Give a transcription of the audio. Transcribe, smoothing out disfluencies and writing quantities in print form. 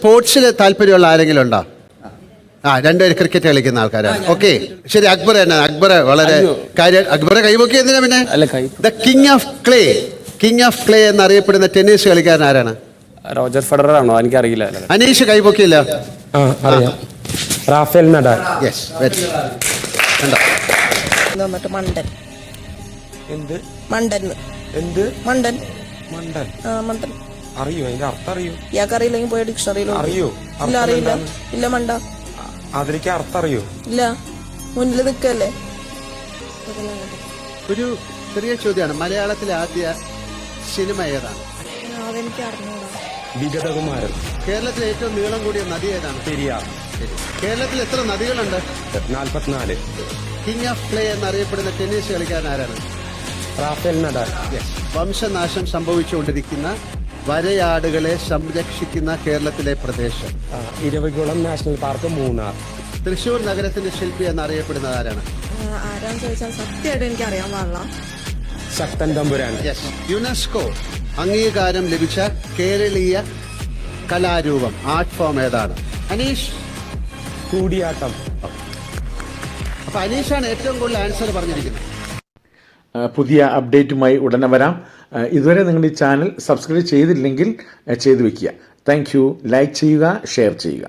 സ്പോർട്സിൽ താല്പര്യമുള്ള ആരെങ്കിലും ഉണ്ടോ? രണ്ടുപേര് ക്രിക്കറ്റ് കളിക്കുന്ന ആൾക്കാരാണ്. ഓക്കെ, ശരി. അക്ബർ തന്നെ. അക്ബർ വളരെ കാര്യം. അക്ബറെ കൈപൊക്കി എന്തിനാ പിന്നെ? ദ കിങ് ഓഫ് ക്ലേ എന്നറിയപ്പെടുന്ന ടെന്നീസ് കളിക്കാരൻ ആരാണ്? റോജർ ഫെഡറർ ആണോ? എനിക്കറിയില്ല. അനീഷ് കൈപൊക്കിയില്ല. Rafael Nadal. യെസ്, വെരി മണ്ടൻ. എന്ത് മണ്ടൻ? എന്ത് മണ്ടൻ? മണ്ടൻ. മണ്ടൻ അറിയോ? അതിന്റെ അർത്ഥം അറിയോ? ഇയാൾക്ക് അറിയില്ലെങ്കിൽ പോയ ഡിക്ഷണറിയിലോ. അറിയോ? ഇല്ല, അറിയില്ല. ഇല്ല, മണ്ട. അതിലേക്ക് അർത്ഥം അറിയോ? ഇല്ല, മുന്നിൽ നിൽക്കല്ലേ. ഒരു ചെറിയ ചോദ്യമാണ്. മലയാളത്തിലെ ആദ്യ സിനിമ ഏതാണ്? അതെനിക്ക് അറിഞ്ഞൂടാ. വിഗതകുമാരൻ. കേരളത്തിലെ ഏറ്റവും നീളം കൂടിയ നദി ഏതാണ്? പെരിയാർ. കേരളത്തിൽ എത്ര നദികളുണ്ട്? 44. കിങ് ഓഫ് ക്ലേ എന്നറിയപ്പെടുന്ന ടെന്നീസ് കളിക്കാരൻ ആരാണ്? Rafael Nadal. വംശനാശം സംഭവിച്ചുകൊണ്ടിരിക്കുന്ന വരയാടുകളെ സംരക്ഷിക്കുന്ന കേരളത്തിലെ പ്രദേശം? Eravikulam National Park, Munnar. തൃശൂർ നഗരത്തിന്റെ ശില്പി എന്നറിയപ്പെടുന്നത് ആരാണ്? ആരാന്ന് ചോദിച്ചാൽ സത്യമായിട്ട് എനിക്ക് അറിയാൻ പാടില്ല. ശക്തൻ തമ്പുരാൻ. യുനെസ്കോ അംഗീകാരം ലഭിച്ച കേരളീയ കലാരൂപം, ആർട്ട് ഫോം ഏതാണ്? അനീഷ്? കൂടിയാട്ടം. അപ്പൊ അനീഷാണ് ഏറ്റവും കൂടുതൽ ആൻസർ പറഞ്ഞിരിക്കുന്നത്. പുതിയ അപ്ഡേറ്റുമായി ഉടനെ വരാം. ഇതുവരെ നിങ്ങളുടെ ഈ ചാനൽ സബ്സ്ക്രൈബ് ചെയ്തില്ലെങ്കിൽ ചെയ്തു വയ്ക്കുക. Thank you. ലൈക്ക് ചെയ്യുക, ഷെയർ ചെയ്യുക.